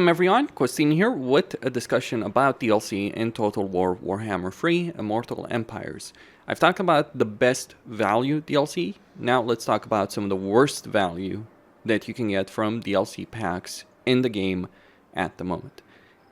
Welcome everyone, Costin here with a discussion about DLC in Total War Warhammer 3 Immortal Empires. I've talked about the best value DLC, now let's talk about some of the worst value that you can get from DLC packs in the game at the moment.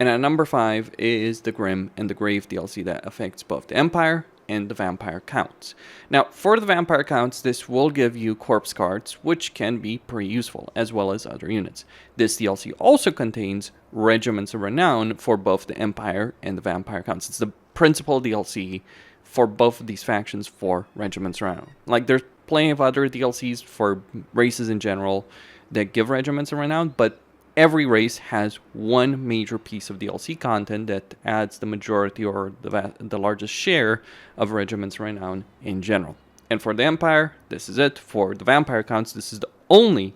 And at number 5 is the Grim and the Grave DLC that affects both the Empire and the Vampire Counts. Now, for the Vampire Counts, this will give you corpse cards, which can be pretty useful, as well as other units. This DLC also contains Regiments of Renown for both the Empire and the Vampire Counts. It's the principal DLC for both of these factions for Regiments of Renown. Like, there's plenty of other DLCs for races in general that give Regiments of Renown, but every race has one major piece of DLC content that adds the majority or the largest share of Regiments of Renown in general. And for the Empire, this is it. For the Vampire Counts, this is the only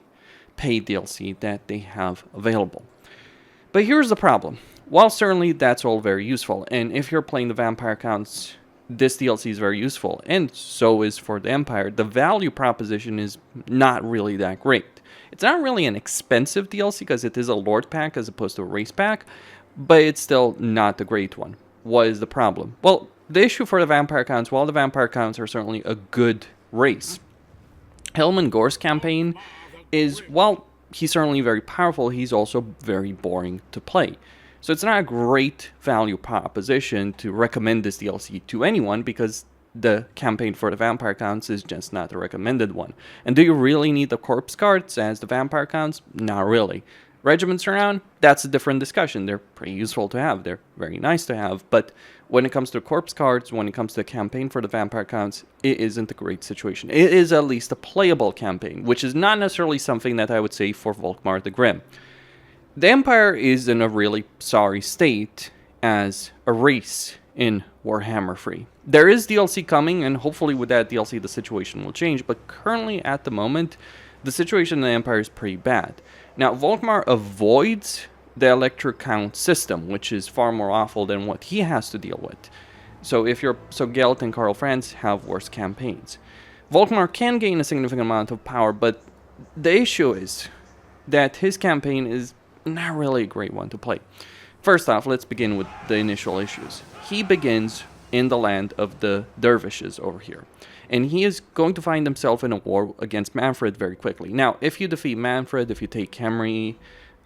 paid DLC that they have available. But here's the problem. While certainly that's all very useful, and if you're playing the Vampire Counts, this DLC is very useful, and so is for the Empire, the value proposition is not really that great. It's not really an expensive DLC because it is a Lord pack as opposed to a race pack, but it's still not the great one. What is the problem? Well, the issue for the Vampire Counts, while the Vampire Counts are certainly a good race, Helm Gore's campaign is, while he's certainly very powerful, he's also very boring to play. So it's not a great value proposition to recommend this DLC to anyone because the campaign for the Vampire Counts is just not the recommended one. And do you really need the corpse cards as the Vampire Counts? Not really. Regiments around, that's a different discussion. They're pretty useful to have. They're very nice to have. But when it comes to corpse cards, when it comes to the campaign for the Vampire Counts, it isn't a great situation. It is at least a playable campaign, which is not necessarily something that I would say for Volkmar the Grim. The Empire is in a really sorry state as a race in Warhammer 3. There is DLC coming, and hopefully with that DLC the situation will change, but currently at the moment, the situation in the Empire is pretty bad. Now, Volkmar avoids the Electric Count system, which is far more awful than what he has to deal with. So Gelt and Karl Franz have worse campaigns. Volkmar can gain a significant amount of power, but the issue is that his campaign is not really a great one to play. First off, let's begin with the initial issues. He begins in the land of the dervishes over here, and he is going to find himself in a war against Manfred very quickly. Now, if you defeat Manfred, if you take Kemri,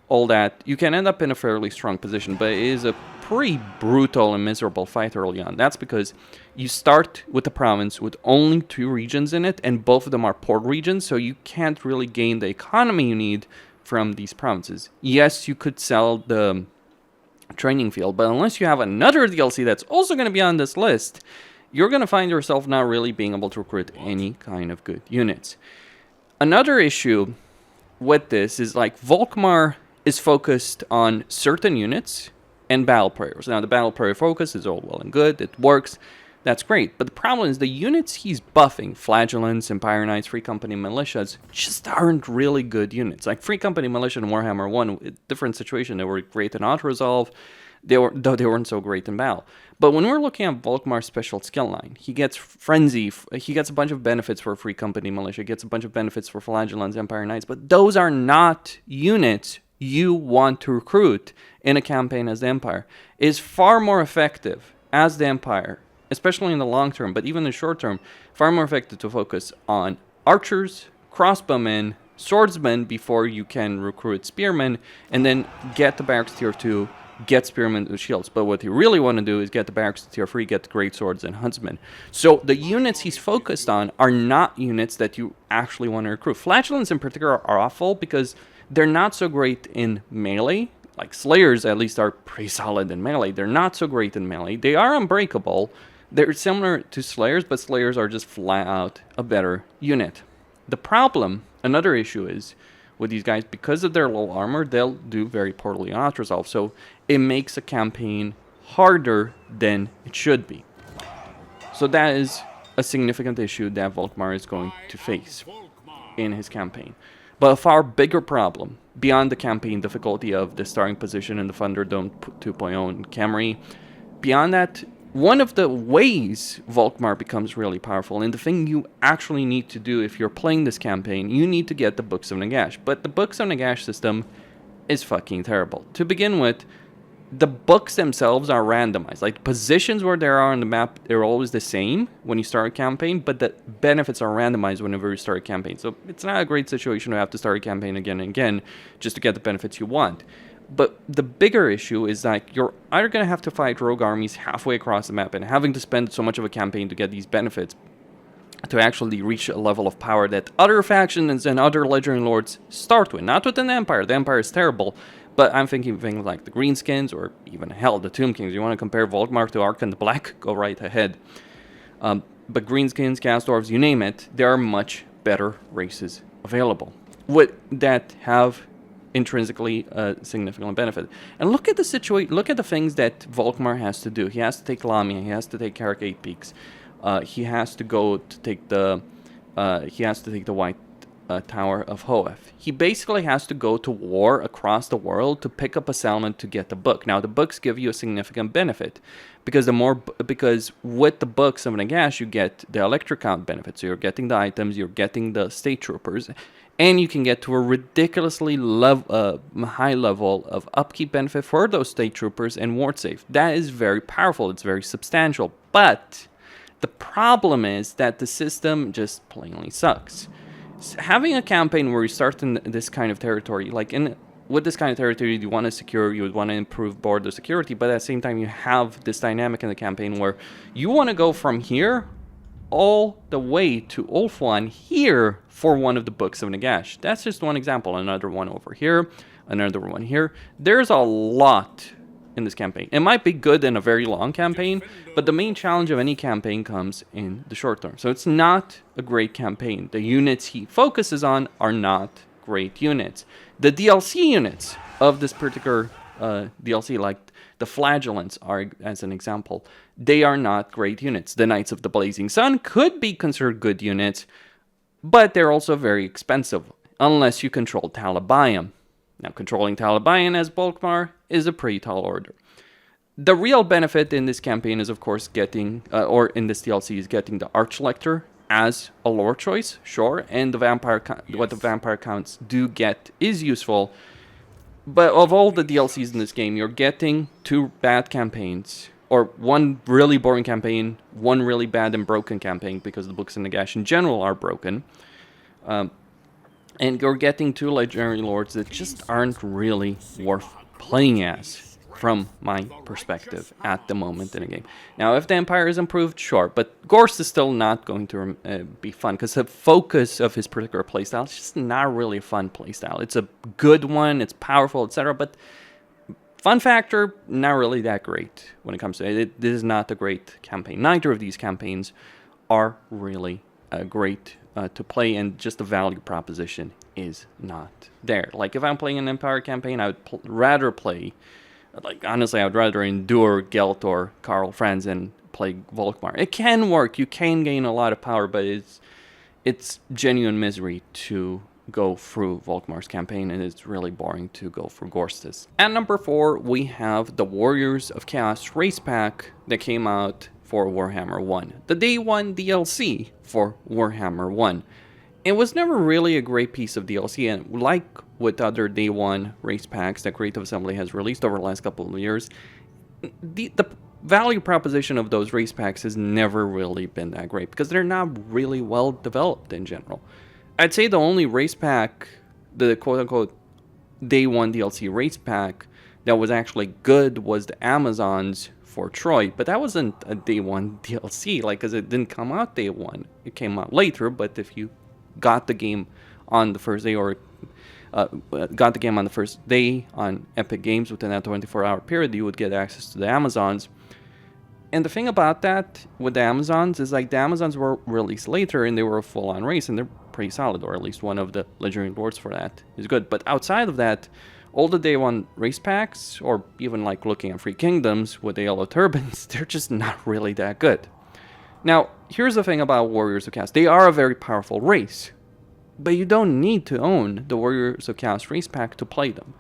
all that, you can end up in a fairly strong position, but it is a pretty brutal and miserable fight early on. That's because you start with a province with only 2 regions in it, and both of them are port regions, so you can't really gain the economy you need from these provinces. Yes, you could sell the training field, but unless you have another DLC that's also going to be on this list, you're going to find yourself not really being able to recruit any kind of good units. Another issue with this is, like, Volkmar is focused on certain units and battle prayers. Now, the battle prayer focus is all well and good, it works, that's great, but the problem is the units he's buffing, Flagellants, Empire Knights, Free Company Militias, just aren't really good units. Like Free Company Militia and Warhammer 1, different situation. They were great in auto-resolve, though they weren't so great in battle. But when we're looking at Volkmar's special skill line, he gets Frenzy, he gets a bunch of benefits for Free Company Militia, gets a bunch of benefits for Flagellants, Empire Knights, but those are not units you want to recruit in a campaign as the Empire. It is far more effective as the Empire, especially in the long term, but even in the short term, far more effective to focus on archers, crossbowmen, swordsmen before you can recruit spearmen, and then get the barracks tier 2, get spearmen with shields. But what you really want to do is get the barracks tier 3, get the great swords and huntsmen. So the units he's focused on are not units that you actually want to recruit. Flagellants in particular are awful because they're not so great in melee. Like Slayers at least are pretty solid in melee. They're not so great in melee. They are unbreakable. They're similar to Slayers, but Slayers are just flat out a better unit. The problem, another issue is, with these guys, because of their low armor, they'll do very poorly on auto-resolve, so it makes a campaign harder than it should be. So that is a significant issue that Volkmar is going to face in his campaign. But a far bigger problem, beyond the campaign difficulty of the starting position in the Thunderdome 2.0 and Kemri, beyond that, one of the ways Volkmar becomes really powerful, and the thing you actually need to do if you're playing this campaign, you need to get the Books of Nagash. But the Books of Nagash system is fucking terrible. To begin with, the books themselves are randomized. Like, positions where there are on the map, they're always the same when you start a campaign, but the benefits are randomized whenever you start a campaign. So it's not a great situation to have to start a campaign again and again just to get the benefits you want. But the bigger issue is that you're either going to have to fight rogue armies halfway across the map and having to spend so much of a campaign to get these benefits to actually reach a level of power that other factions and other legendary lords start with. Not within the Empire. The Empire is terrible. But I'm thinking things like the Greenskins or even, hell, the Tomb Kings. You want to compare Volkmar to Archon the Black? Go right ahead. But Greenskins, Casdorfs, you name it, there are much better races available that have intrinsically significant benefit. And look at the situation. Look at the things that Volkmar has to do. He has to take Lamia. He has to take Carrick 8 Peaks. He has to go to take the. He has to take the White Tower of Hoeth. He basically has to go to war across the world to pick up a settlement to get the book. Now the books give you a significant benefit because because with the books of Nagash you get the electric count benefit. So you're getting the items, you're getting the state troopers, and you can get to a ridiculously high level of upkeep benefit for those state troopers and ward safe. That is very powerful. It's very substantial. But the problem is that the system just plainly sucks. Having a campaign where you start in this kind of territory, with this kind of territory you want to secure, you would want to improve border security, but at the same time you have this dynamic in the campaign where you want to go from here all the way to Ulfwan here for one of the books of Nagash. That's just one example. Another one over here, another one here. There's a lot in this campaign. It might be good in a very long campaign, but the main challenge of any campaign comes in the short term. So it's not a great campaign. The units he focuses on are not great units. The DLC units of this particular DLC, like the Flagellants are, as an example, they are not great units. The Knights of the Blazing Sun could be considered good units, but they're also very expensive, unless you control Talabayam. Now, controlling Talabayam as Volkmar is a pretty tall order. The real benefit in this campaign is, of course, getting, or in this DLC, is getting the Archlector as a lore choice, sure, and what the vampire counts do get is useful. But of all the DLCs in this game, you're getting 2 bad campaigns, or 1 really boring campaign, 1 really bad and broken campaign, because the books in Nagash in general are broken. And you're getting 2 legendary lords that just aren't really worth playing as, from my perspective, at the moment in the game. Now, if the Empire is improved, sure, but Gorst is still not going to be fun, because the focus of his particular playstyle is just not really a fun playstyle. It's a good one, it's powerful, etc., but fun factor, not really that great when it comes to it. This is not a great campaign. Neither of these campaigns are really great to play, and just the value proposition is not there. Like, if I'm playing an Empire campaign, I would rather play, like, honestly, I would rather endure Gelt or Karl Franz and play Volkmar. It can work, you can gain a lot of power, but it's genuine misery to go through Volkmar's campaign, and it's really boring to go for Gorstis. At number 4, we have the Warriors of Chaos race pack that came out for Warhammer 1. The Day 1 DLC for Warhammer 1. It was never really a great piece of DLC, and like with other Day 1 race packs that Creative Assembly has released over the last couple of years, the value proposition of those race packs has never really been that great, because they're not really well developed in general. I'd say the only race pack, the quote-unquote Day 1 DLC race pack, that was actually good was the Amazons for Troy, but that wasn't a Day 1 DLC, like, because it didn't come out Day 1. It came out later, but if you got the game on the first day, or got the game on the first day on Epic Games within that 24-hour period, you would get access to the Amazons. And the thing about that with the Amazons is, like, the Amazons were released later and they were a full-on race, and they're pretty solid, or at least one of the legendary lords for that is good. But outside of that, all the Day 1 race packs, or even like looking at Free Kingdoms with the yellow turbans, they're just not really that good. Now, here's the thing about Warriors of Chaos. They are a very powerful race, but you don't need to own the Warriors of Chaos race pack to play them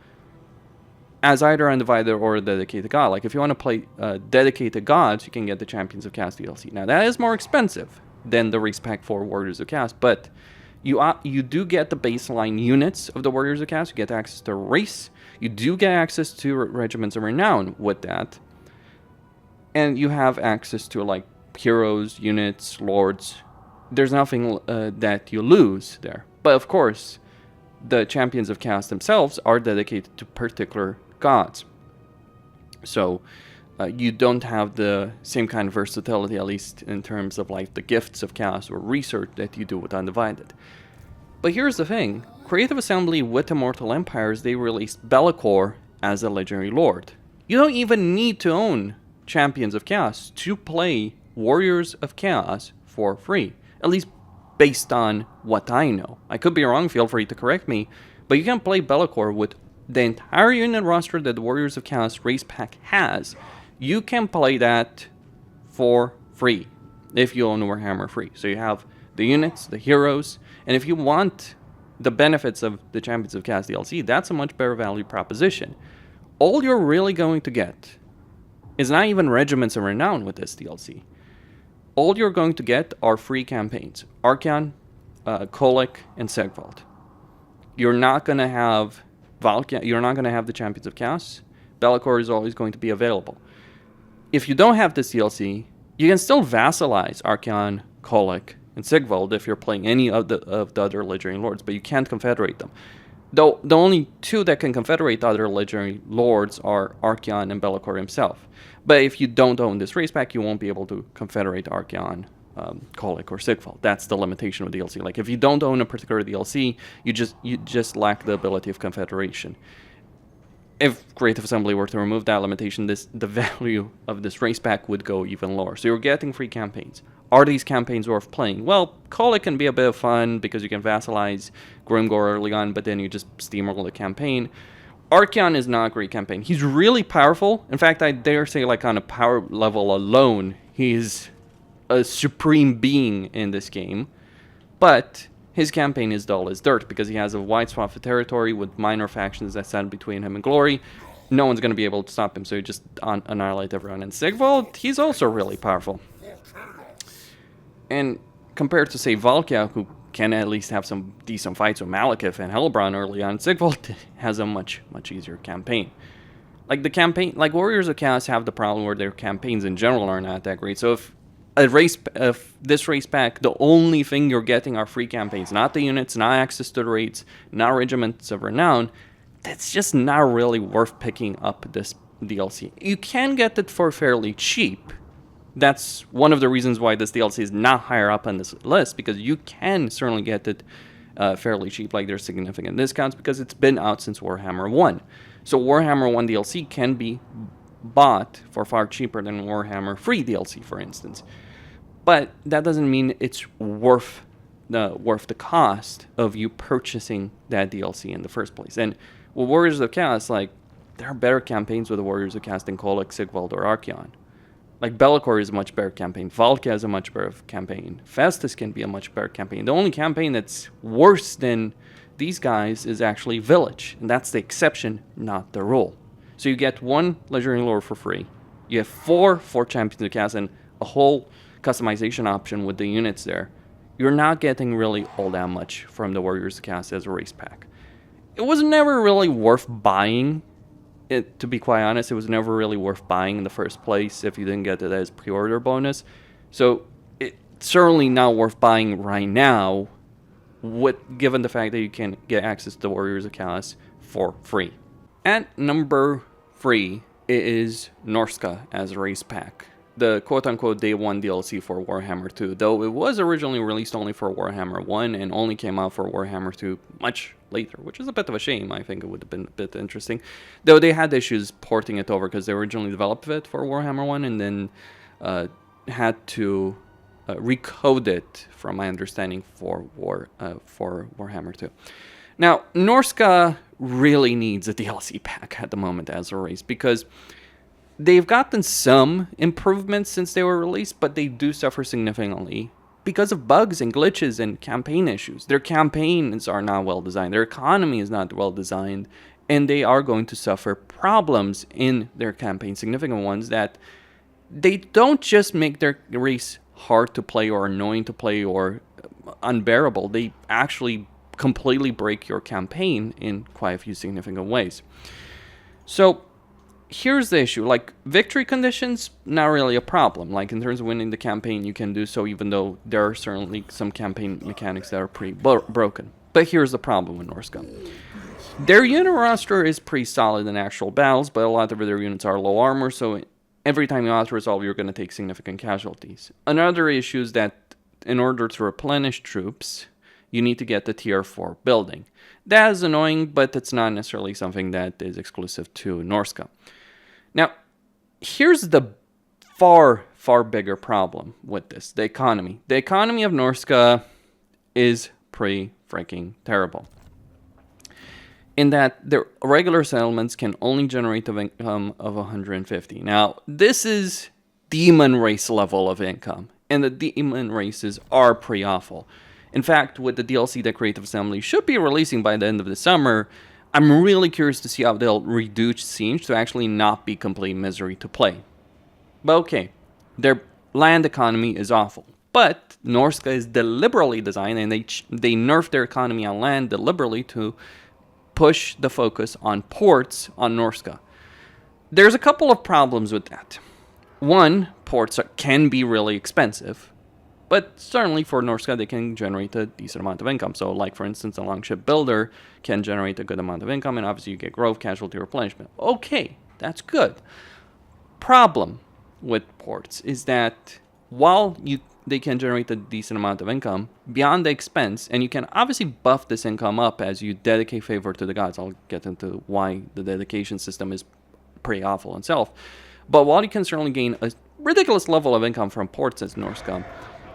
as either Undivided or a Dedicated God. Like, if you want to play Dedicated Gods, you can get the Champions of Chaos DLC. Now, that is more expensive than the race pack for Warriors of Chaos, but you do get the baseline units of the Warriors of Chaos. You get access to race, You do get access to regiments of renown with that. And you have access to like heroes, units, lords. There's nothing that you lose there. But of course, the champions of chaos themselves are dedicated to particular gods. So you don't have the same kind of versatility, at least in terms of like the gifts of chaos or research that you do with Undivided. But here's the thing. Creative Assembly with Immortal Empires, they released Be'lakor as a legendary lord. You don't even need to own Champions of Chaos to play Warriors of Chaos for free. At least based on what I know. I could be wrong, feel free to correct me. But you can play Be'lakor with the entire unit roster that the Warriors of Chaos race pack has. You can play that for free if you own Warhammer free. So you have the units, the heroes, and if you want the benefits of the Champions of Chaos DLC, that's a much better value proposition. All you're really going to get is not even Regiments of Renown with this DLC. All you're going to get are free campaigns. Archaon, Kolic, and Sigvald. You're not going to have Valkia, you're not going to have the Champions of Chaos. Be'lakor is always going to be available. If you don't have this DLC, you can still vassalize Archaon, Kolic, and Sigvald if you're playing any of the other legendary lords, but you can't confederate them. Though the only two that can confederate other legendary lords are Archaon and Be'lakor himself. But if you don't own this race pack, you won't be able to confederate Archaon, Kolic, or Sigvald. That's the limitation of DLC. Like if you don't own a particular DLC, you just lack the ability of confederation. If Creative Assembly were to remove that limitation, the value of this race pack would go even lower. So you're getting free campaigns. Are these campaigns worth playing? Well, Kolic can be a bit of fun because you can vassalize Grimgor early on, but then you just steamroll the campaign. Archaon is not a great campaign. He's really powerful. In fact, I dare say, like on a power level alone, he's a supreme being in this game. But his campaign is dull as dirt because he has a wide swath of territory with minor factions that stand between him and glory. No one's going to be able to stop him, so you just annihilate everyone. And Sigvald, he's also really powerful. And compared to, say, Valkia, who can at least have some decent fights with Malekith and Hellbrand early on, Sigvald has a much easier campaign. Like the campaign, like Warriors of Chaos have the problem where their campaigns in general are not that great. So if this race pack, the only thing you're getting are free campaigns, not the units, not access to the raids, not Regiments of Renown, that's just not really worth picking up this DLC. You can get it for fairly cheap. That's one of the reasons why this DLC is not higher up on this list, because you can certainly get it fairly cheap. Like there's significant discounts because it's been out since Warhammer 1. So Warhammer 1 DLC can be bought for far cheaper than Warhammer free DLC, for instance. But that doesn't mean it's worth the cost of you purchasing that DLC in the first place. And with Warriors of Chaos, like, there are better campaigns with the Warriors of Chaos than Kolic, Sigvald, or Archaon. Like, Be'lakor is a much better campaign. Valkia is a much better campaign. Festus can be a much better campaign. The only campaign that's worse than these guys is actually Village. And that's the exception, not the rule. So you get one Legendary Lore for free. You have four Champions of Chaos and a whole customization option with the units there. You're not getting really all that much from the Warriors of Chaos as a race pack. It was never really worth buying. To be quite honest, it was never really worth buying in the first place if you didn't get it as pre-order bonus. So it's certainly not worth buying right now, given the fact that you can get access to the Warriors of Chaos for free. At number 3 is Norsca as a race pack. The quote-unquote Day 1 DLC for Warhammer 2, though it was originally released only for Warhammer 1 and only came out for Warhammer 2 much later, which is a bit of a shame. I think it would have been a bit interesting. Though they had issues porting it over because they originally developed it for Warhammer 1 and then had to recode it, from my understanding, for Warhammer 2. Now, Norsca really needs a DLC pack at the moment as a race because they've gotten some improvements since they were released, but they do suffer significantly because of bugs and glitches and campaign issues. Their campaigns are not well designed, their economy is not well designed, and they are going to suffer problems in their campaign, significant ones that they don't just make their race hard to play or annoying to play or unbearable. They actually completely break your campaign in quite a few significant ways. So here's the issue. Like, victory conditions, not really a problem. Like, in terms of winning the campaign, you can do so, even though there are certainly some campaign mechanics that are pretty broken. But here's the problem with Norsca. Their unit roster is pretty solid in actual battles, but a lot of their units are low armor, so every time you auto-resolve, you're going to take significant casualties. Another issue is that in order to replenish troops, you need to get the tier 4 building. That is annoying, but it's not necessarily something that is exclusive to Norsca. Now, here's the far, far bigger problem with this, the economy. The economy of Norsca is pretty freaking terrible, in that their regular settlements can only generate an income of 150. Now, this is demon race level of income, and the demon races are pretty awful. In fact, with the DLC that Creative Assembly should be releasing by the end of the summer, I'm really curious to see how they'll reduce Siege to actually not be complete misery to play. But okay, their land economy is awful. But Norsca is deliberately designed, and they nerf their economy on land deliberately to push the focus on ports on Norsca. There's a couple of problems with that. One, ports can be really expensive, but certainly for Norsca, they can generate a decent amount of income. So, like, for instance, a longship builder can generate a good amount of income, and obviously you get growth, casualty replenishment. Okay, that's good. Problem with ports is that while they can generate a decent amount of income beyond the expense, and you can obviously buff this income up as you dedicate favor to the gods. I'll get into why the dedication system is pretty awful itself. But while you can certainly gain a ridiculous level of income from ports as Norsca,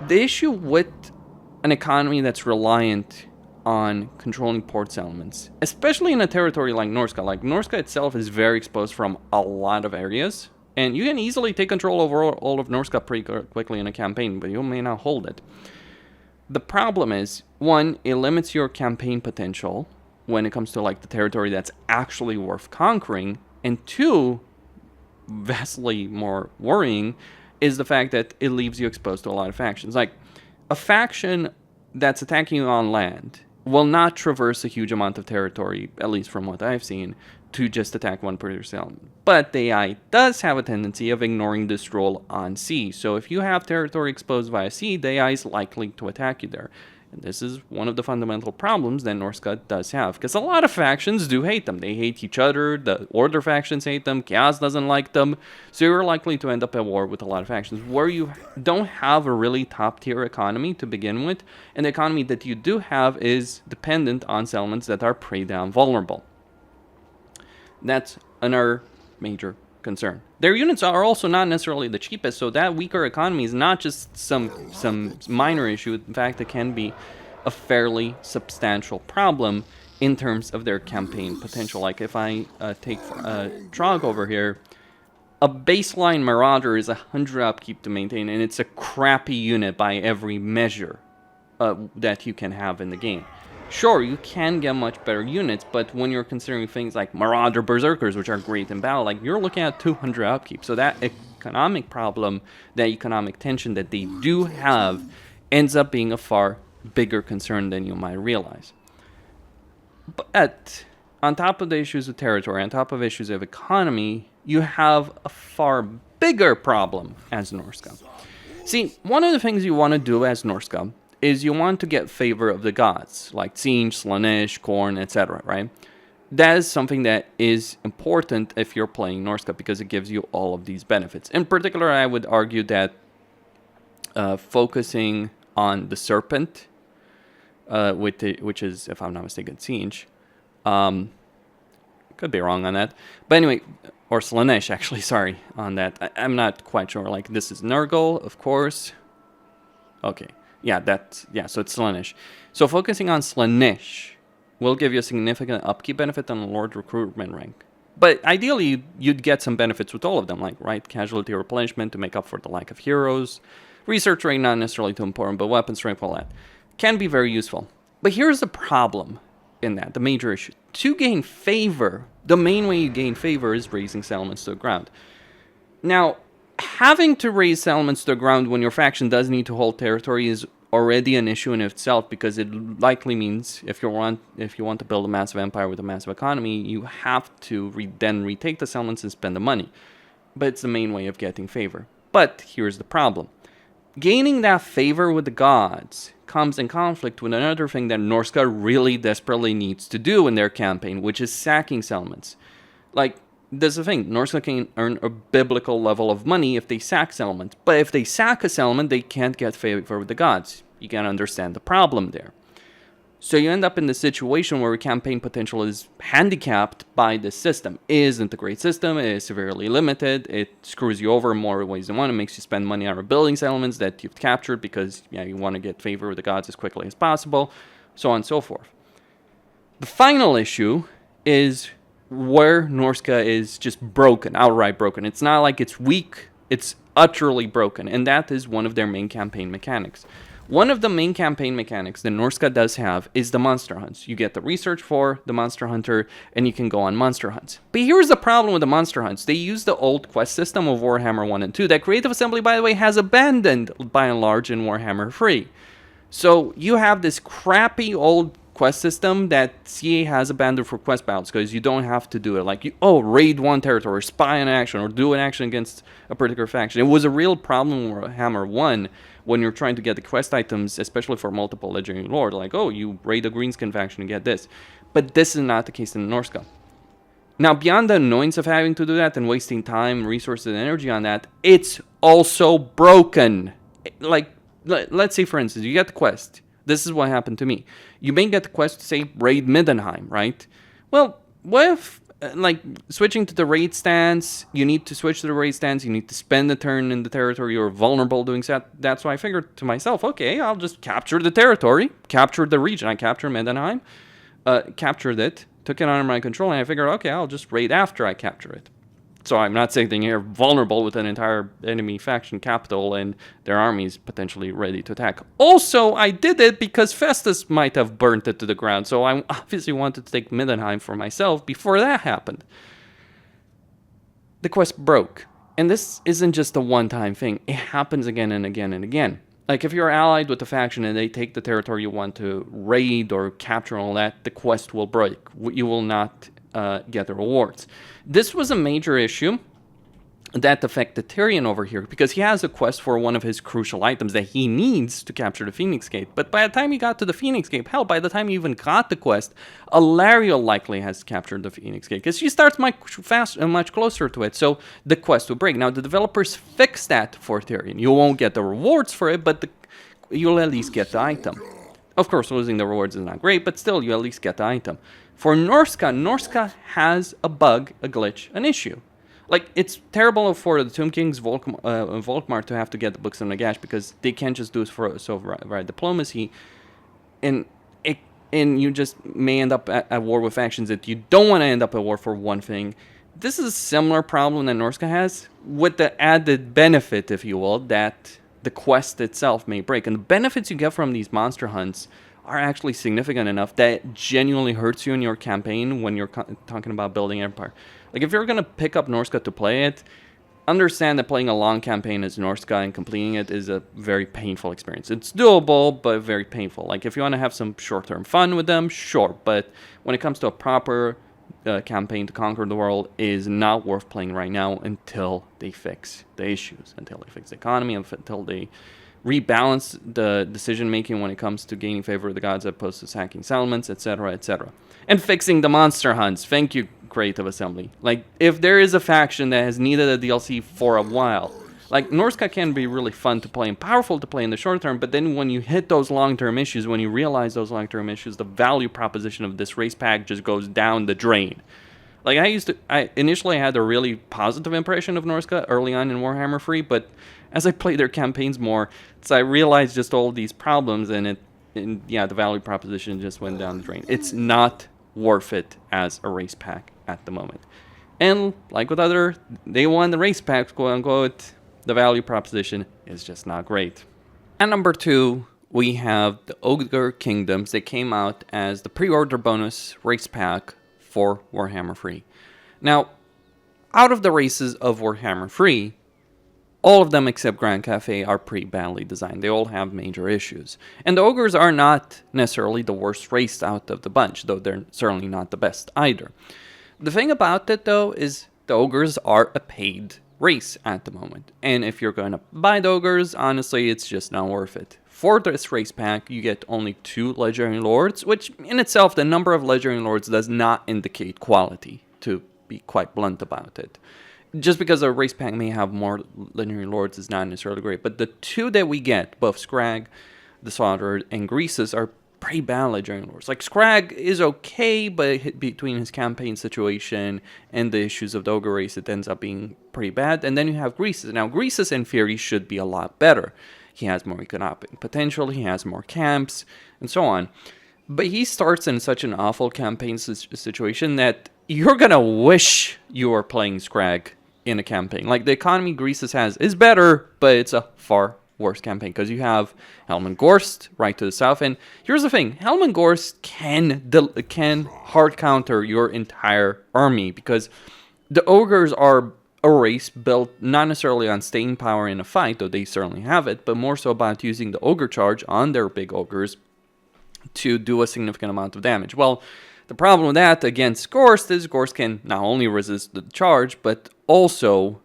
the issue with an economy that's reliant on controlling port settlements, especially in a territory like Norsca itself is very exposed from a lot of areas, and you can easily take control over all of Norsca pretty quickly in a campaign, but you may not hold it. The problem is, one, it limits your campaign potential when it comes to like the territory that's actually worth conquering, and two, vastly more worrying, is the fact that it leaves you exposed to a lot of factions. Like, a faction that's attacking you on land will not traverse a huge amount of territory, at least from what I've seen, to just attack one particular settlement. But the AI does have a tendency of ignoring this rule on sea. So if you have territory exposed via sea, the AI is likely to attack you there. And this is one of the fundamental problems that Norsca does have, because a lot of factions do hate them. They hate each other, the Order factions hate them, Chaos doesn't like them, so you're likely to end up at war with a lot of factions, where you don't have a really top-tier economy to begin with, and the economy that you do have is dependent on settlements that are pretty damn vulnerable. That's another major concern. Their units are also not necessarily the cheapest, so that weaker economy is not just some minor issue. In fact, it can be a fairly substantial problem in terms of their campaign potential. Like, if I take Trog over here, a baseline Marauder is 100 upkeep to maintain, and it's a crappy unit by every measure that you can have in the game. Sure, you can get much better units, but when you're considering things like Marauder Berserkers, which are great in battle, like, you're looking at 200 upkeep. So that economic problem, that economic tension that they do have, ends up being a far bigger concern than you might realize. But on top of the issues of territory, on top of issues of economy, you have a far bigger problem as Norsca. See, one of the things you want to do as Norsca is you want to get favor of the gods, like Tzeentch, Slaanesh, Khorne, etc., right? That is something that is important if you're playing Norsca, because it gives you all of these benefits. In particular, I would argue that focusing on the Serpent, which is, if I'm not mistaken, Tzeentch, could be wrong on that, but anyway, or Slaanesh, actually, sorry, on that. I'm not quite sure. Like, this is Nurgle, of course. Okay. So it's Slaanesh. So focusing on Slaanesh will give you a significant upkeep benefit on the Lord recruitment rank. But ideally, you'd get some benefits with all of them, like, right, casualty replenishment to make up for the lack of heroes, research rate not necessarily too important, but weapon strength, all that can be very useful. But here's the problem in that, the major issue. To gain favor, the main way you gain favor is raising settlements to the ground. Now, having to raise settlements to the ground when your faction does need to hold territory is already an issue in itself, because it likely means if you want to build a massive empire with a massive economy, you have to then retake the settlements and spend the money. But it's the main way of getting favor. But here's the problem. Gaining that favor with the gods comes in conflict with another thing that Norsca really desperately needs to do in their campaign, which is sacking settlements. Like, there's the thing, Norsca can earn a biblical level of money if they sack settlements. But if they sack a settlement, they can't get favor with the gods. You can understand the problem there. So you end up in the situation where your campaign potential is handicapped by this system. It isn't a great system, it is severely limited, it screws you over in more ways than one, it makes you spend money on rebuilding settlements that you've captured because you want to get favor with the gods as quickly as possible, so on and so forth. The final issue is where Norsca is just broken, outright broken. It's not like it's weak, it's utterly broken, and that is one of their main campaign mechanics. One of the main campaign mechanics that Norsca does have is the monster hunts. You get the research for the monster hunter, and you can go on monster hunts. But here's the problem with the monster hunts. They use the old quest system of Warhammer 1 and 2 that Creative Assembly, by the way, has abandoned by and large in Warhammer 3. So you have this crappy old quest system that CA has abandoned for quest battles because you don't have to do it. Like, raid one territory, or spy an action, or do an action against a particular faction. It was a real problem in Warhammer 1 when you're trying to get the quest items, especially for multiple legendary lore. Like, you raid a greenskin faction and get this. But this is not the case in Norsca. Now, beyond the annoyance of having to do that and wasting time, resources, and energy on that, it's also broken. Like, let's say, for instance, you get the quest. This is what happened to me. You may get the quest to say raid Middenheim, right? Well, what if, switching to the raid stance, you need to switch to the raid stance, you need to spend a turn in the territory, you're vulnerable doing that. That's why I figured to myself, okay, I'll just capture the territory, capture the region. I captured Middenheim, captured it, took it under my control, and I figured, okay, I'll just raid after I capture it. So I'm not sitting here vulnerable with an entire enemy faction capital and their armies potentially ready to attack. Also, I did it because Festus might have burnt it to the ground, so I obviously wanted to take Middenheim for myself before that happened. The quest broke. And this isn't just a one-time thing. It happens again and again and again. Like, if you're allied with a faction and they take the territory you want to raid or capture and all that, the quest will break. You will not get the rewards. This was a major issue that affected Tyrion over here, because he has a quest for one of his crucial items that he needs to capture the Phoenix Gate. But by the time he got to the Phoenix Gate, hell, by the time he even got the quest, Alariel likely has captured the Phoenix Gate, because she starts much closer to it, so the quest will break. Now, the developers fixed that for Tyrion. You won't get the rewards for it, but you'll at least get the item. Of course, losing the rewards is not great, but still, you at least get the item. For Norsca has a bug, a glitch, an issue. Like, it's terrible for the Tomb Kings Volkmar to have to get the books of Nagash, because they can't just do it for right diplomacy, and you just may end up at war with factions that you don't want to end up at war for one thing. This is a similar problem that Norsca has, with the added benefit, if you will, that the quest itself may break. And the benefits you get from these monster hunts are actually significant enough that it genuinely hurts you in your campaign when you're talking about building empire. Like, if you're going to pick up Norsca to play it, understand that playing a long campaign as Norsca and completing it is a very painful experience. It's doable, but very painful. Like, if you want to have some short-term fun with them, sure. But when it comes to a proper campaign to conquer the world, it is not worth playing right now until they fix the issues, until they fix the economy, until they rebalance the decision-making when it comes to gaining favor of the gods as opposed to sacking settlements, etc., etc. And fixing the monster hunts. Thank you, Creative Assembly. Like, if there is a faction that has needed a DLC for a while, like, Norsca can be really fun to play and powerful to play in the short term, but then when you hit those long-term issues, when you realize those long-term issues, the value proposition of this race pack just goes down the drain. Like, I initially had a really positive impression of Norsca early on in Warhammer 3, but as I played their campaigns more, I realized just all these problems, and the value proposition just went down the drain. It's not worth it as a race pack at the moment. And like with other, they won the race packs, quote unquote, the value proposition is just not great. At number 2, we have the Ogre Kingdoms that came out as the pre-order bonus race pack for Warhammer 3. Now, out of the races of Warhammer 3, all of them except Grand Cafe are pretty badly designed. They all have major issues. And the ogres are not necessarily the worst race out of the bunch, though they're certainly not the best either. The thing about it, though, is the ogres are a paid race at the moment. And if you're going to buy the ogres, honestly, it's just not worth it. For this race pack, you get only 2 Legendary Lords, which in itself, the number of Legendary Lords does not indicate quality, to be quite blunt about it. Just because a race pack may have more Legendary Lords is not necessarily great. But the 2 that we get, both Scrag, the Slaughtered, and Greases, are pretty bad Legendary Lords. Like, Scrag is okay, but between his campaign situation and the issues of the Ogre race, it ends up being pretty bad. And then you have Greases. Now, Greases, in theory, should be a lot better. He has more economic potential, he has more camps, and so on. But he starts in such an awful campaign situation that you're gonna wish you were playing Scrag in a campaign. Like, the economy Greases has is better, but it's a far worse campaign because you have Helm and Gorst right to the south. And here's the thing, Helm and Gorst can hard counter your entire army because the ogres are a race built not necessarily on staying power in a fight, though they certainly have it, but more so about using the ogre charge on their big ogres to do a significant amount of damage. Well, the problem with that against Gorst is Gorst can not only resist the charge, but also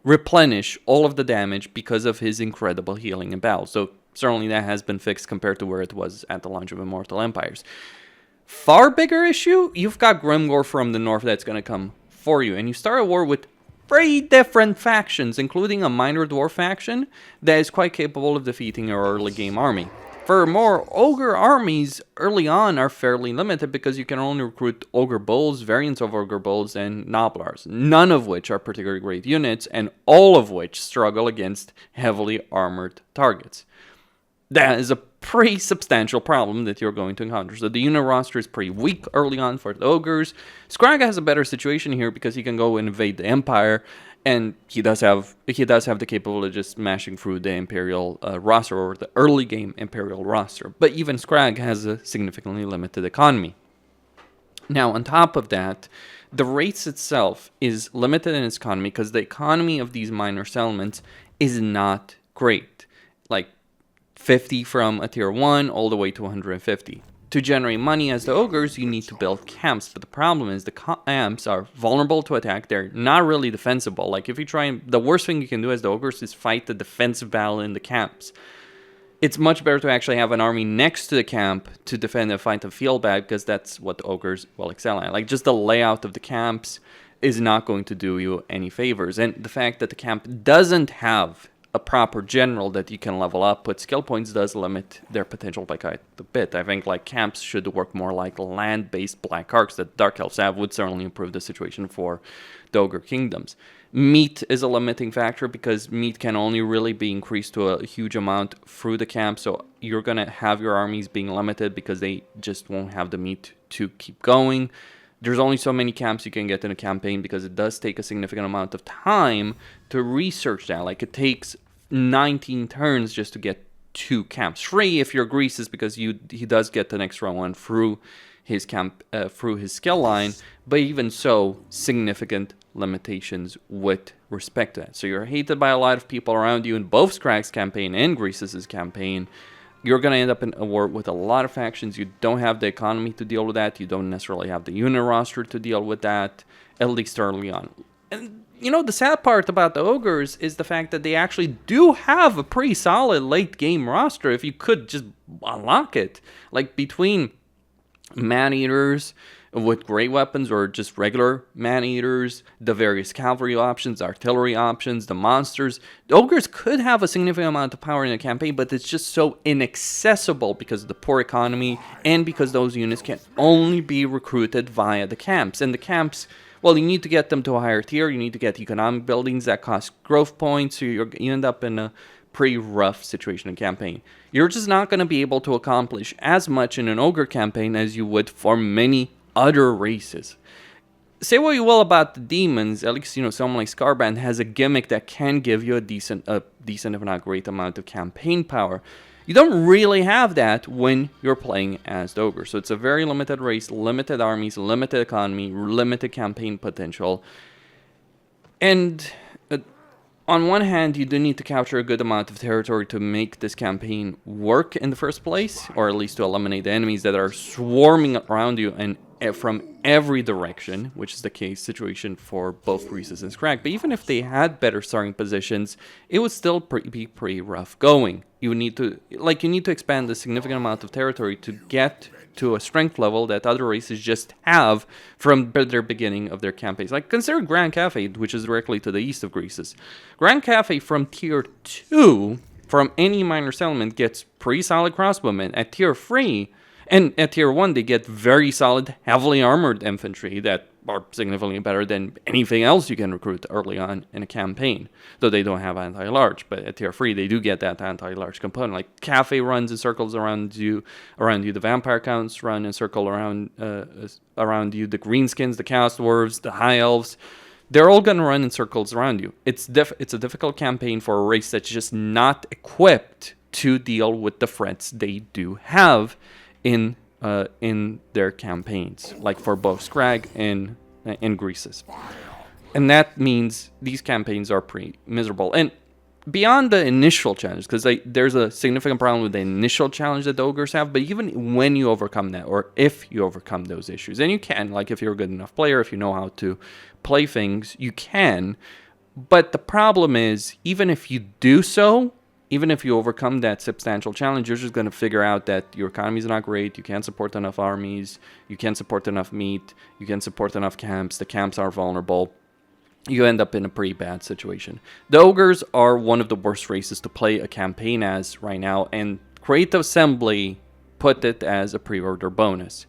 replenish all of the damage because of his incredible healing in battle. So certainly that has been fixed compared to where it was at the launch of Immortal Empires. Far bigger issue, you've got Grimgor from the north that's going to come for you, and you start a war with 3 different factions, including a minor dwarf faction that is quite capable of defeating your early game army. Furthermore, ogre armies early on are fairly limited because you can only recruit ogre bulls, variants of ogre bulls, and noblars, none of which are particularly great units, and all of which struggle against heavily armored targets. That is a pretty substantial problem that you're going to encounter. So the unit roster is pretty weak early on for the ogres. Scrag has a better situation here because he can go and invade the Empire, and he does have the capability of just smashing through the Imperial roster, or the early game Imperial roster. But even Scrag has a significantly limited economy. Now, on top of that, the race itself is limited in its economy because the economy of these minor settlements is not great. Like, 50 from a tier 1 all the way to 150. To generate money as the ogres, you need to build camps, but the problem is the camps are vulnerable to attack. They're not really defensible. Like, if you try, the worst thing you can do as the ogres is fight the defensive battle in the camps. It's much better to actually have an army next to the camp to defend and fight the field bad, because that's what the ogres will excel at. Like, just the layout of the camps is not going to do you any favors, and the fact that the camp doesn't have a proper general that you can level up with skill points does limit their potential by quite a bit. I think like camps should work more like land-based black arcs that Dark Elves have, would certainly improve the situation for the Ogre Kingdoms. Meat is a limiting factor because meat can only really be increased to a huge amount through the camp, so you're going to have your armies being limited because they just won't have the meat to keep going. There's only so many camps you can get in a campaign because it does take a significant amount of time to research that. Like, it takes 19 turns just to get 2 camps. 3 if you're Greases, because he does get the next one through his camp, through his skill line, but even so, significant limitations with respect to that. So you're hated by a lot of people around you in both Scrag's campaign and Greases' campaign. You're going to end up in a war with a lot of factions. You don't have the economy to deal with that. You don't necessarily have the unit roster to deal with that, at least early on. And you know, the sad part about the ogres is the fact that they actually do have a pretty solid late game roster if you could just unlock it. Like, between man-eaters with great weapons or just regular man-eaters, the various cavalry options, artillery options, the monsters, the ogres could have a significant amount of power in a campaign, but it's just so inaccessible because of the poor economy and because those units can only be recruited via the camps. And the camps, well, you need to get them to a higher tier. You need to get economic buildings that cost growth points. So you end up in a pretty rough situation in campaign. You're just not going to be able to accomplish as much in an ogre campaign as you would for many other races. Say what you will about the demons, at least, you know, someone like Scarband has a gimmick that can give you a decent if not great amount of campaign power. You don't really have that when you're playing as the ogre. So it's a very limited race, limited armies, limited economy, limited campaign potential. And On one hand, you do need to capture a good amount of territory to make this campaign work in the first place, or at least to eliminate the enemies that are swarming around you and from every direction, which is the case situation for both Croesus and Scrag. But even if they had better starting positions, it would still be pretty rough going. You need to expand a significant amount of territory to get to a strength level that other races just have from their beginning of their campaigns. Like, consider Grand Cafe, which is directly to the east of Croesus. Grand Cafe from tier 2, from any minor settlement, gets pretty solid crossbowmen. At tier 3, and at tier 1, they get very solid, heavily armored infantry that are significantly better than anything else you can recruit early on in a campaign. Though they don't have anti-large, but at tier 3, they do get that anti-large component. Like, Cafe runs in circles around you. The vampire counts run in circle around you. The greenskins, the chaos dwarves, the high elves, they're all going to run in circles around you. It's a difficult campaign for a race that's just not equipped to deal with the threats they do have in their campaigns, like for both Scrag and Croesus. And that means these campaigns are pretty miserable. And beyond the initial challenge, because there's a significant problem with the initial challenge that the ogres have, but even when you overcome that, or if you overcome those issues, and you can, like if you're a good enough player, if you know how to play things, you can. But the problem is, even if you do so, even if you overcome that substantial challenge, you're just going to figure out that your economy is not great, you can't support enough armies, you can't support enough meat, you can't support enough camps, the camps are vulnerable. You end up in a pretty bad situation. The ogres are one of the worst races to play a campaign as right now, and Creative Assembly put it as a pre-order bonus.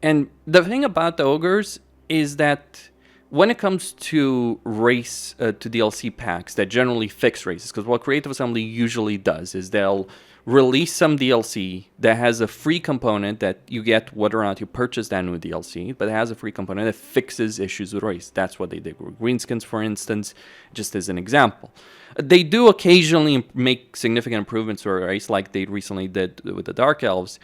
And the thing about the ogres is that when it comes to to DLC packs that generally fix races, because what Creative Assembly usually does is they'll release some DLC that has a free component that you get whether or not you purchase that new DLC, but it has a free component that fixes issues with race. That's what they did with Greenskins, for instance, just as an example. They do occasionally make significant improvements to a race, like they recently did with the Dark Elves.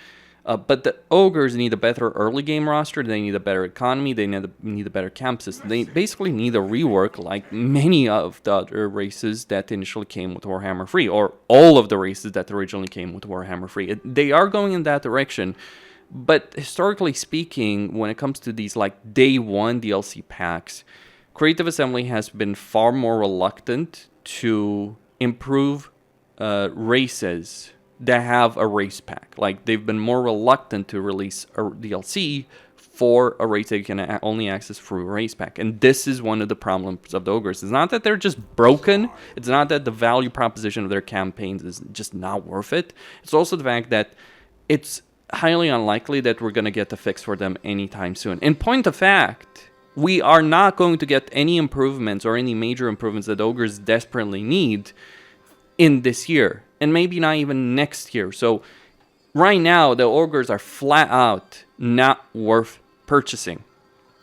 But the ogres need a better early game roster, they need a better economy, they need a better camp system. They basically need a rework like many of the other races that initially came with Warhammer 3, or all of the races that originally came with Warhammer 3. They are going in that direction, but historically speaking, when it comes to these like day one DLC packs, Creative Assembly has been far more reluctant to improve races that have a race pack. Like, they've been more reluctant to release a DLC for a race that you can only access through a race pack. And this is one of the problems of the ogres. It's not that they're just broken. It's not that the value proposition of their campaigns is just not worth it. It's also the fact that it's highly unlikely that we're going to get a fix for them anytime soon. In point of fact, we are not going to get any improvements or any major improvements that ogres desperately need in this year, and maybe not even next year. So right now, the ogres are flat out not worth purchasing.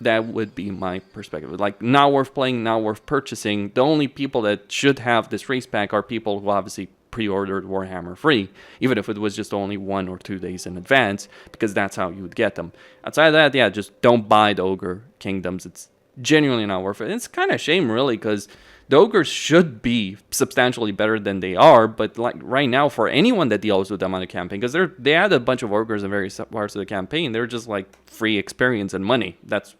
That would be my perspective. Like, not worth playing, not worth purchasing. The only people that should have this race pack are people who obviously pre-ordered Warhammer 3, even if it was just only 1 or 2 days in advance, because that's how you would get them. Outside of that, yeah, just don't buy the Ogre Kingdoms. It's genuinely not worth it. And it's kind of a shame, really, because the ogres should be substantially better than they are, but like right now, for anyone that deals with them on a campaign, because they add a bunch of ogres in various parts of the campaign, they're just like free experience and money. That's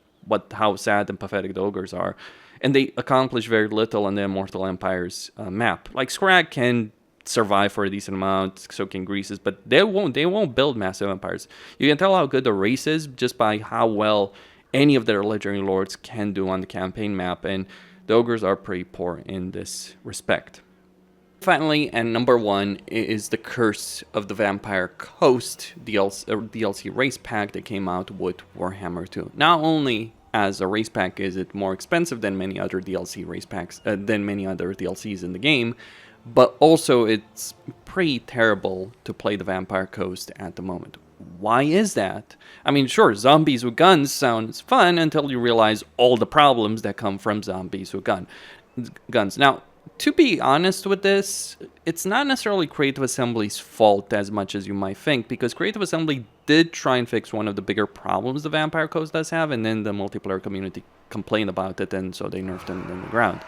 how sad and pathetic the ogres are, and they accomplish very little on the Immortal Empire's map. Like, Scrag can survive for a decent amount, so can Croesus, but they won't build massive empires. You can tell how good the race is just by how well any of their legendary lords can do on the campaign map, and the ogres are pretty poor in this respect. Finally, and number 1 is the Curse of the Vampire Coast DLC race pack that came out with Warhammer 2. Not only as a race pack is it more expensive than many other DLC race packs, than many other DLCs in the game, but also it's pretty terrible to play the Vampire Coast at the moment. Why is that? I mean, sure, zombies with guns sounds fun until you realize all the problems that come from zombies with guns. Now, to be honest with this, it's not necessarily Creative Assembly's fault as much as you might think, because Creative Assembly did try and fix one of the bigger problems the Vampire Coast does have, and then the multiplayer community complained about it, and so they nerfed it in the ground.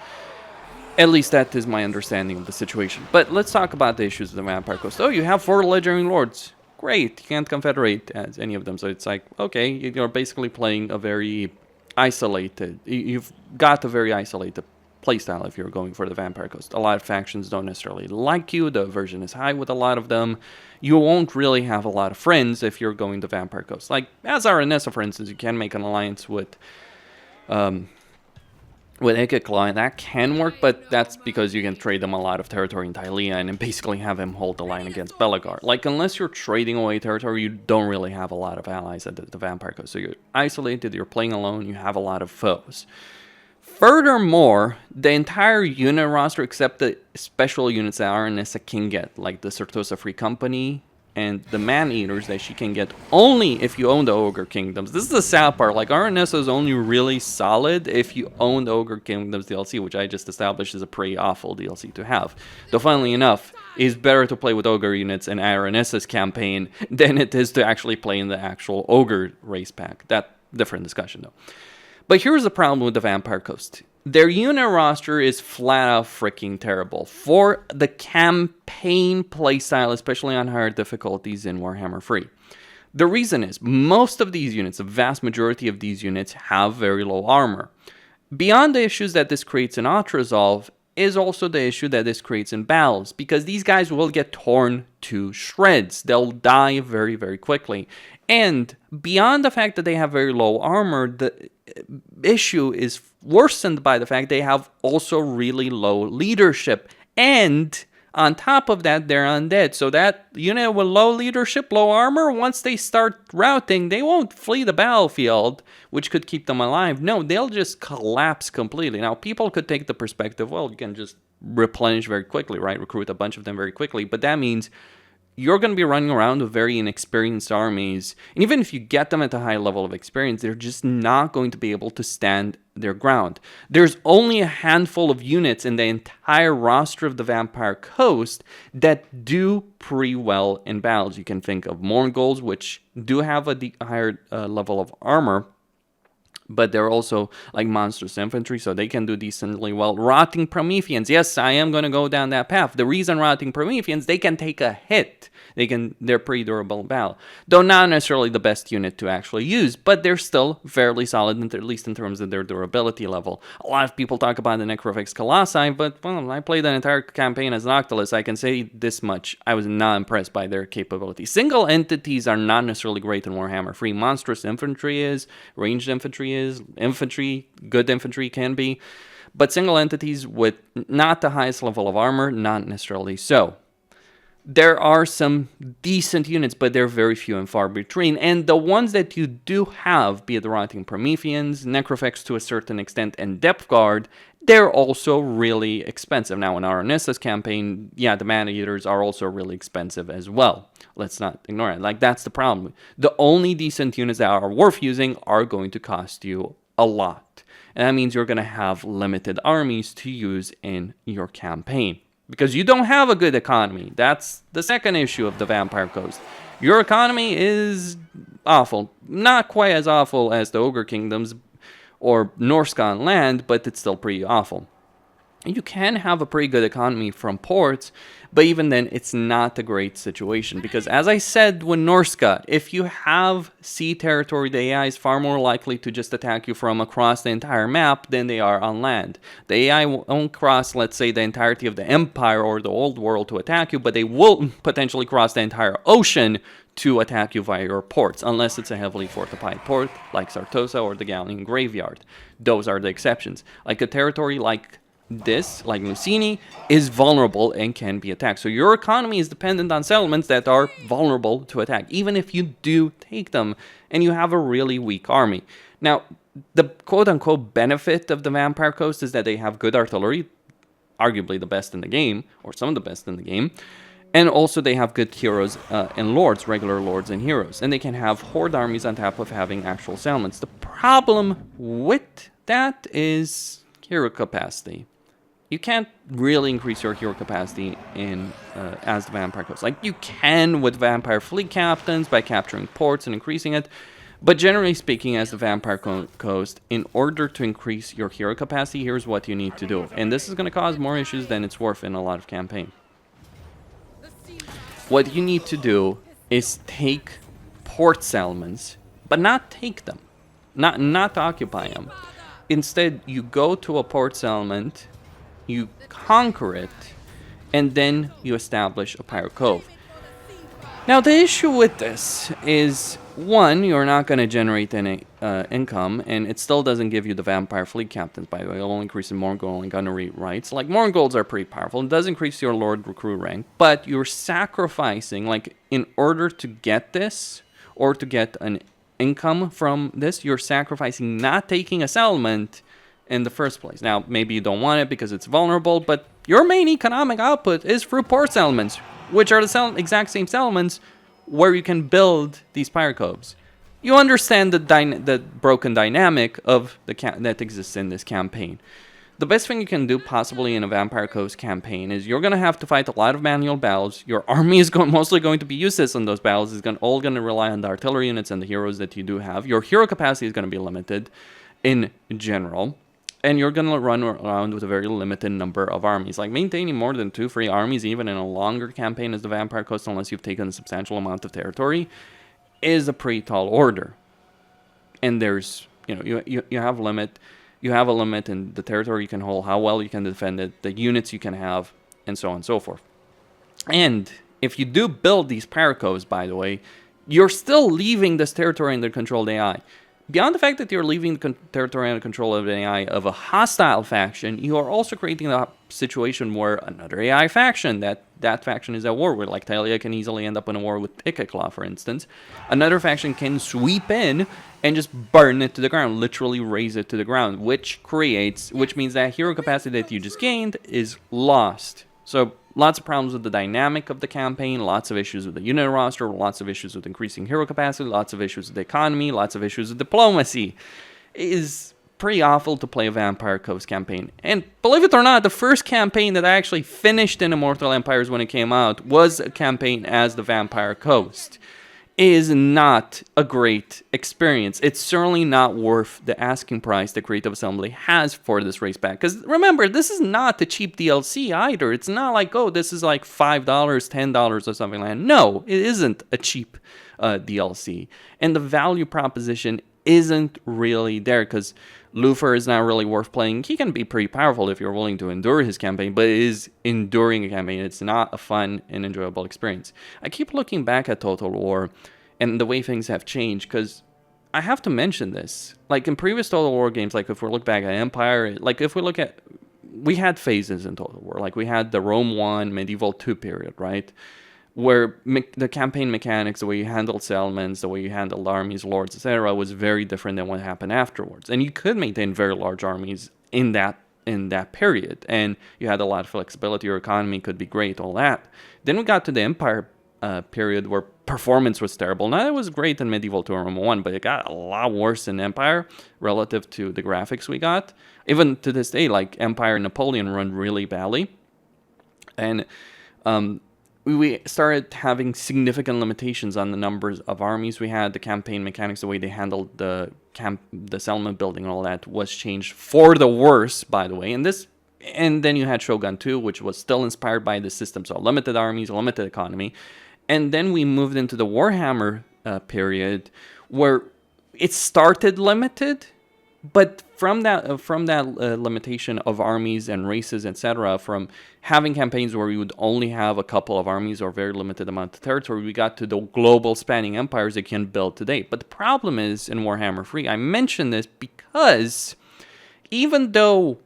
At least that is my understanding of the situation. But let's talk about the issues of the Vampire Coast. Oh, you have 4 legendary lords. Great, you can't confederate as any of them. So it's like, okay, you're basically playing a very isolated... You've got a very isolated playstyle if you're going for the Vampire Coast. A lot of factions don't necessarily like you. The aversion is high with a lot of them. You won't really have a lot of friends if you're going to Vampire Coast. Like, as Aranessa, for instance, you can make an alliance with Ikekla, and that can work, but that's because you can trade them a lot of territory in Tylea and then basically have him hold the line against Belegar. Like, unless you're trading away territory, you don't really have a lot of allies at the Vampire Coast. So you're isolated, you're playing alone, you have a lot of foes. Furthermore, the entire unit roster, except the special units that Aranessa can get, like the Certosa Free Company and the Man-Eaters that she can get only if you own the Ogre Kingdoms. This is the sad part. Like, Aranessa is only really solid if you own the Ogre Kingdoms DLC, which I just established is a pretty awful DLC to have. Though, funnily enough, it's better to play with Ogre units in Aranessa's campaign than it is to actually play in the actual Ogre race pack. That different discussion, though. But here's the problem with the Vampire Coast. Their unit roster is flat out freaking terrible for the campaign playstyle, especially on higher difficulties in Warhammer 3. The reason is, most of these units, the vast majority of these units, have very low armor. Beyond the issues that this creates in Outresolve is also the issue that this creates in battles, because these guys will get torn to shreds. They'll die very, very quickly. And beyond the fact that they have very low armor, the issue is worsened by the fact they have also really low leadership. And on top of that, they're undead. So that unit with low leadership, low armor, once they start routing, they won't flee the battlefield, which could keep them alive. No, they'll just collapse completely. Now, people could take the perspective, well, you can just replenish very quickly, right? Recruit a bunch of them very quickly. But that means you're going to be running around with very inexperienced armies. And even if you get them at a high level of experience, they're just not going to be able to stand their ground. There's only a handful of units in the entire roster of the Vampire Coast that do pretty well in battles. You can think of Mongols, which do have a higher level of armor, but they're also like monstrous infantry, so they can do decently well. Rotting Prometheans, yes, I am going to go down that path. The reason Rotting Prometheans, they can take a hit. They're pretty durable in battle. Though not necessarily the best unit to actually use, but they're still fairly solid, at least in terms of their durability level. A lot of people talk about the Necrofix Colossi, but, well, I played an entire campaign as Noctilus. I can say this much. I was not impressed by their capability. Single entities are not necessarily great in Warhammer 3. Monstrous infantry is, ranged infantry is, good infantry can be, but single entities with not the highest level of armor, not necessarily so. There are some decent units, but they're very few and far between. And the ones that you do have, be it the Rotting Prometheans, Necrofex to a certain extent, and Depth Guard, they're also really expensive. Now, in Aranessa's campaign, yeah, the Man-Eaters are also really expensive as well. Let's not ignore it. Like, that's the problem. The only decent units that are worth using are going to cost you a lot. And that means you're going to have limited armies to use in your campaign, because you don't have a good economy. That's the second issue of the Vampire Coast. Your economy is awful. Not quite as awful as the Ogre Kingdoms or Norsca on land, but it's still pretty awful. You can have a pretty good economy from ports, but even then, it's not a great situation. Because as I said with Norsca, if you have sea territory, the AI is far more likely to just attack you from across the entire map than they are on land. The AI won't cross, let's say, the entirety of the Empire or the Old World to attack you, but they will potentially cross the entire ocean to attack you via your ports, unless it's a heavily fortified port, like Sartosa or the Galleon Graveyard. Those are the exceptions. Like a territory like this, like Lucini, is vulnerable and can be attacked. So your economy is dependent on settlements that are vulnerable to attack, even if you do take them and you have a really weak army. Now, the quote-unquote benefit of the Vampire Coast is that they have good artillery, arguably the best in the game, or some of the best in the game, and also they have good heroes and lords, regular lords and heroes, and they can have horde armies on top of having actual settlements. The problem with that is hero capacity. You can't really increase your hero capacity in as the Vampire Coast. Like, you can with Vampire Fleet Captains by capturing ports and increasing it, But generally speaking, as the Vampire Coast, in order to increase your hero capacity, here's what you need to do. And this is going to cause more issues than it's worth in a lot of campaign. What you need to do is take port settlements, but not take them. Not occupy them. Instead, you go to a port settlement, you conquer it, and then you establish a pirate cove. Now, the issue with this is, one, you're not going to generate any income, and it still doesn't give you the vampire fleet captains, by the way. It'll only increase in Mongol and gunnery rights. Like, Mongols are pretty powerful. It does increase your lord recruit rank, but you're sacrificing, like, in order to get this, or to get an income from this, you're sacrificing not taking a settlement in the first place. Now, maybe you don't want it because it's vulnerable, but your main economic output is through port settlements, which are the exact same settlements where you can build these pirate coves. You understand the broken dynamic of that exists in this campaign. The best thing you can do possibly in a Vampire Coast campaign is you're going to have to fight a lot of manual battles. Your army is mostly going to be useless in those battles. It's all going to rely on the artillery units and the heroes that you do have. Your hero capacity is going to be limited in general. And you're going to run around with a very limited number of armies. Like, maintaining more than 2-3 armies, even in a longer campaign as the Vampire Coast, unless you've taken a substantial amount of territory, is a pretty tall order. And there's, you have limit. You have a limit in the territory you can hold, how well you can defend it, the units you can have, and so on and so forth. And if you do build these pirate coves, by the way, you're still leaving this territory under controlled AI. Beyond the fact that you're leaving the territory under control of an AI of a hostile faction, you are also creating a situation where another AI faction, that faction is at war with, like Talia can easily end up in a war with Pickeclaw, for instance. Another faction can sweep in and just burn it to the ground, literally raze it to the ground, which means that hero capacity that you just gained is lost. So lots of problems with the dynamic of the campaign, lots of issues with the unit roster, lots of issues with increasing hero capacity, lots of issues with the economy, lots of issues with diplomacy. It is pretty awful to play a Vampire Coast campaign. And believe it or not, the first campaign that I actually finished in Immortal Empires when it came out was a campaign as the Vampire Coast. Is not a great experience. It's certainly not worth the asking price that Creative Assembly has for this race pack. Because remember, this is not the cheap DLC either. It's not like, oh, this is like $5, $10 or something like that. No, it isn't a cheap DLC. And the value proposition isn't really there because Luthor is not really worth playing. He can be pretty powerful if you're willing to endure his campaign, but it is enduring a campaign. It's not a fun and enjoyable experience. I keep looking back at Total War and the way things have changed because I have to mention this. Like in previous Total War games, like if we look back at Empire, like if we look at, we had phases in Total War. Like we had the Rome 1, Medieval 2 period, right? Where the campaign mechanics, the way you handled settlements, the way you handled armies, lords, etc., was very different than what happened afterwards. And you could maintain very large armies in that period, and you had a lot of flexibility. Your economy could be great, all that. Then we got to the Empire period where performance was terrible. Now it was great in Medieval 2 and Rome 1, but it got a lot worse in Empire relative to the graphics we got. Even to this day, like Empire and Napoleon run really badly, and we started having significant limitations on the numbers of armies we had. The campaign mechanics, the way they handled the settlement building and all that was changed for the worse, by the way. And then you had Shogun 2, which was still inspired by the system. So limited armies, limited economy. And then we moved into the Warhammer period where it started limited, but from that limitation of armies and races, etc., from having campaigns where we would only have a couple of armies or very limited amount of territory, we got to the global spanning empires that can build today. But the problem is in Warhammer 3, I mention this because even though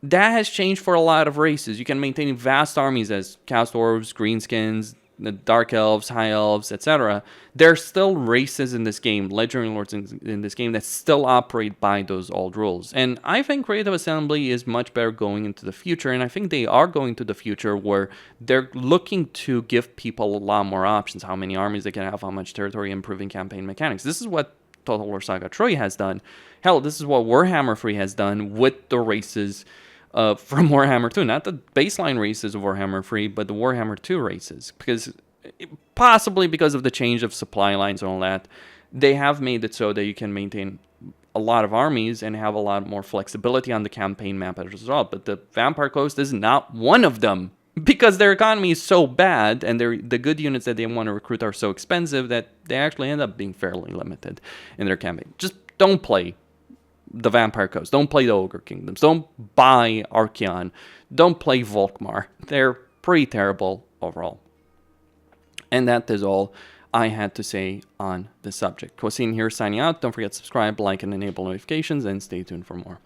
that has changed for a lot of races, you can maintain vast armies as Chaos Dwarves, Greenskins, the Dark Elves, High Elves, etc. There are still races in this game, Legendary Lords in this game, that still operate by those old rules. And I think Creative Assembly is much better going into the future, and I think they are going to the future where they're looking to give people a lot more options, how many armies they can have, how much territory, improving campaign mechanics. This is what Total War Saga Troy has done. Hell, this is what Warhammer 3 has done with the races from Warhammer 2, not the baseline races of Warhammer 3, but the Warhammer 2 races, possibly because of the change of supply lines and all that. They have made it so that you can maintain a lot of armies and have a lot more flexibility on the campaign map as a result. But the Vampire Coast is not one of them, because their economy is so bad and the good units that they want to recruit are so expensive that they actually end up being fairly limited in their campaign. Just don't play the Vampire Coast. Don't play the Ogre Kingdoms. Don't buy Archeon. Don't play Volkmar. They're pretty terrible overall. And that is all I had to say on the subject. Kwasin here signing out. Don't forget to subscribe, like, and enable notifications, and stay tuned for more.